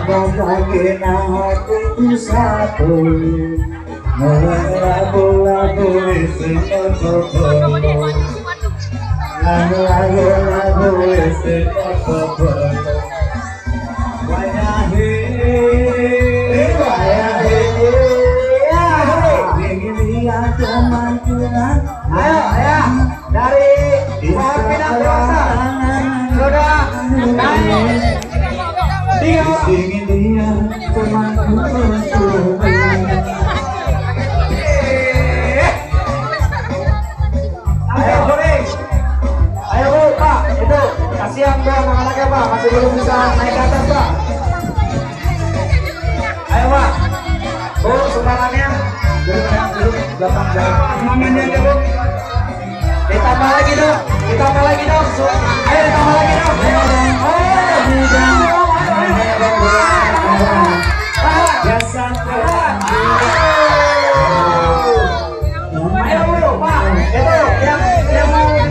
Bagaimana hatiku satu lagu-lagu lagu-lagu ayo ya dari pohon pinang dewasa sudah naik tiga ayo kuning ayo bu pak itu kasihan tuh anak-anaknya pak masih belum bisa naik ke atas pak ayo pak bu sumbangannya dulu belakang jalan sumbangannya aja bu ditambah lagi dong ayo ditambah lagi dong ayo